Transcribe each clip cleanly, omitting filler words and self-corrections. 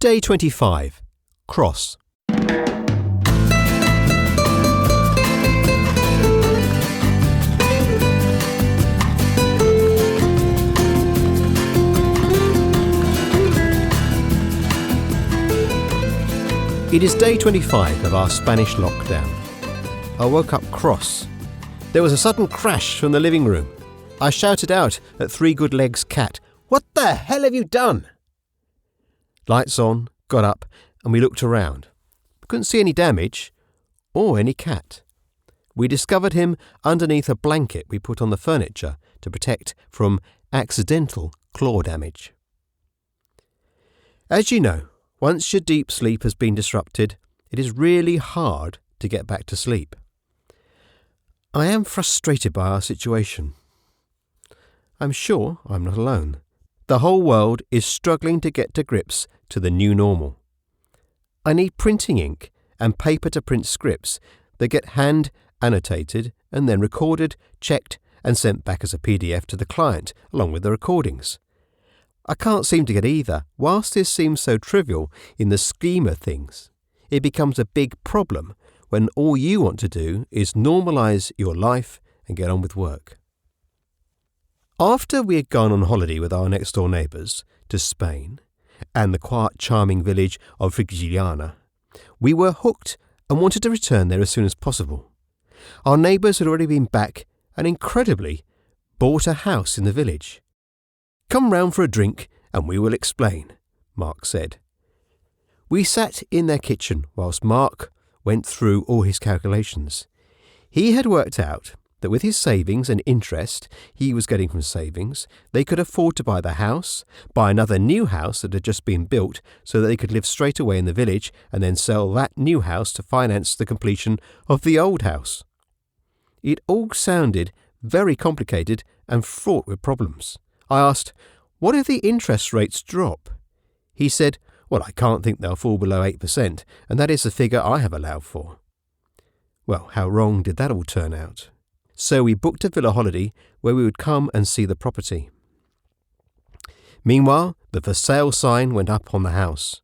Day 25. Cross. It is day 25 of our Spanish lockdown. I woke up cross. There was a sudden crash from the living room. I shouted out at Three Good Legs' cat, "What the hell have you done?" Lights on, got up, and we looked around. We couldn't see any damage or any cat. We discovered him underneath a blanket we put on the furniture to protect from accidental claw damage. As you know, once your deep sleep has been disrupted, it is really hard to get back to sleep. I am frustrated by our situation. I'm sure I'm not alone. The whole world is struggling to get to grips to the new normal. I need printing ink and paper to print scripts that get hand annotated and then recorded, checked and sent back as a PDF to the client along with the recordings. I can't seem to get either. Whilst this seems so trivial in the scheme of things, it becomes a big problem when all you want to do is normalise your life and get on with work. After we had gone on holiday with our next door neighbours to Spain and the quiet, charming village of Fuji Ana, we were hooked and wanted to return there as soon as possible. Our neighbours had already been back and, incredibly, bought a house in the village. "Come round for a drink and we will explain," Mark said. We sat in their kitchen whilst Mark went through all his calculations. He had worked out that with his savings and interest he was getting from savings, they could afford to buy the house, buy another new house that had just been built so that they could live straight away in the village and then sell that new house to finance the completion of the old house. It all sounded very complicated and fraught with problems. I asked, "What if the interest rates drop?" He said, "Well, I can't think they'll fall below 8%, and that is the figure I have allowed for." Well, how wrong did that all turn out? So we booked a villa holiday where we would come and see the property. Meanwhile, the for sale sign went up on the house.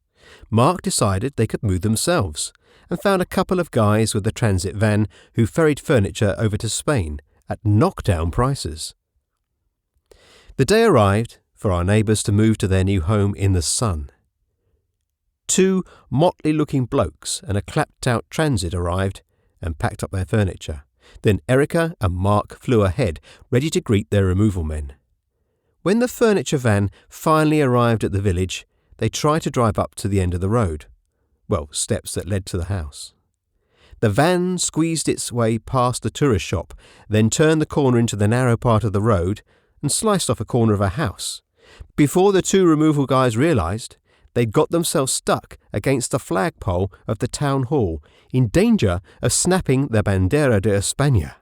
Mark decided they could move themselves and found a couple of guys with a transit van who ferried furniture over to Spain at knockdown prices. The day arrived for our neighbours to move to their new home in the sun. Two motley-looking blokes and a clapped-out transit arrived and packed up their furniture. Then Erica and Mark flew ahead, ready to greet their removal men. When the furniture van finally arrived at the village, they tried to drive up to the end of the road. Well, steps that led to the house. The van squeezed its way past the tourist shop, then turned the corner into the narrow part of the road and sliced off a corner of a house. Before the two removal guys realised, they'd got themselves stuck against the flagpole of the town hall, in danger of snapping the Bandera de España.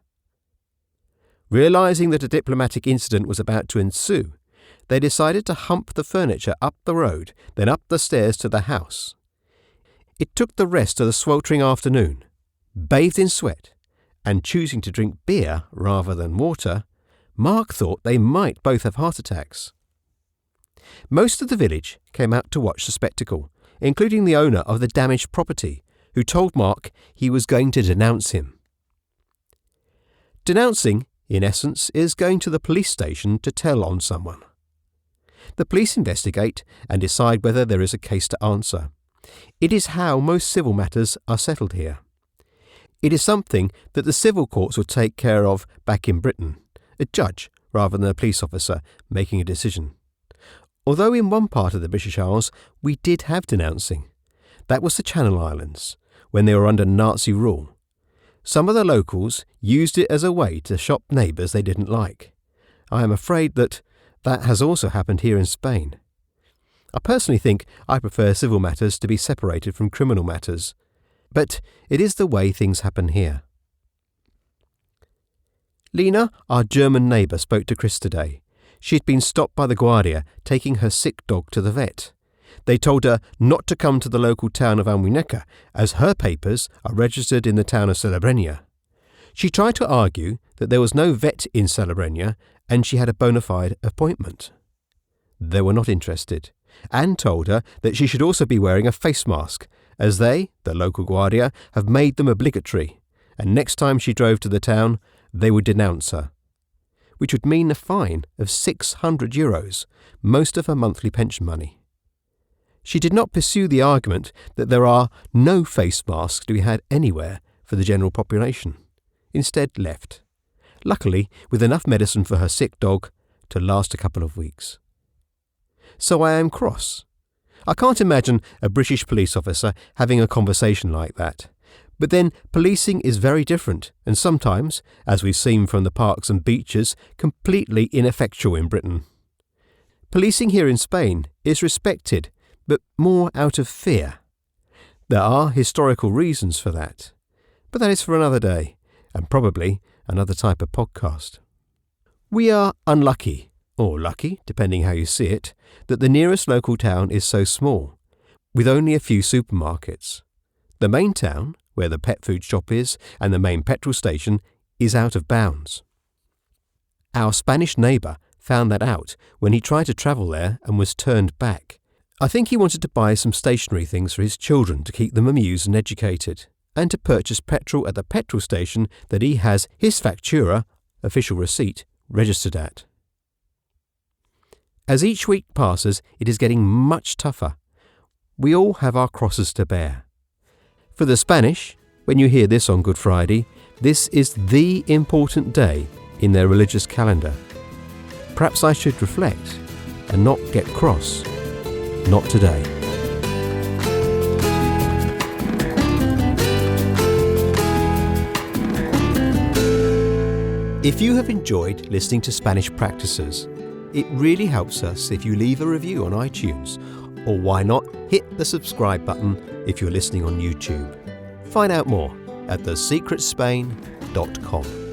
Realising that a diplomatic incident was about to ensue, they decided to hump the furniture up the road, then up the stairs to the house. It took the rest of the sweltering afternoon, bathed in sweat, and choosing to drink beer rather than water, Mark thought they might both have heart attacks. Most of the village came out to watch the spectacle, including the owner of the damaged property, who told Mark he was going to denounce him. Denouncing, in essence, is going to the police station to tell on someone. The police investigate and decide whether there is a case to answer. It is how most civil matters are settled here. It is something that the civil courts would take care of back in Britain, a judge rather than a police officer making a decision. Although in one part of the British Isles we did have denouncing. That was the Channel Islands, when they were under Nazi rule. Some of the locals used it as a way to shop neighbours they didn't like. I am afraid that has also happened here in Spain. I personally think I prefer civil matters to be separated from criminal matters, but it is the way things happen here. Lena, our German neighbour, spoke to Chris today. She had been stopped by the Guardia taking her sick dog to the vet. They told her not to come to the local town of Almuñeca, as her papers are registered in the town of Salobreña. She tried to argue that there was no vet in Salobreña and she had a bona fide appointment. They were not interested. and told her that she should also be wearing a face mask, as they, the local Guardia, have made them obligatory, and next time she drove to the town, they would denounce her, which would mean a fine of €600, most of her monthly pension money. She did not pursue the argument that there are no face masks to be had anywhere for the general population. Instead left, luckily with enough medicine for her sick dog to last a couple of weeks. So I am cross. I can't imagine a British police officer having a conversation like that. But then policing is very different and sometimes, as we've seen from the parks and beaches, completely ineffectual in Britain. Policing here in Spain is respected, but more out of fear. There are historical reasons for that, but that is for another day, and probably another type of podcast. We are unlucky, or lucky, depending how you see it, that the nearest local town is so small, with only a few supermarkets. The main town, where the pet food shop is, and the main petrol station, is out of bounds. Our Spanish neighbour found that out when he tried to travel there and was turned back. I think he wanted to buy some stationery things for his children to keep them amused and educated, and to purchase petrol at the petrol station that he has his factura, official receipt, registered at. As each week passes, it is getting much tougher. We all have our crosses to bear. For the Spanish, when you hear this on Good Friday, this is the important day in their religious calendar. Perhaps I should reflect and not get cross. Not today. If you have enjoyed listening to Spanish Practices, it really helps us if you leave a review on iTunes, or why not hit the subscribe button if you're listening on YouTube. Find out more at thesecretspain.com.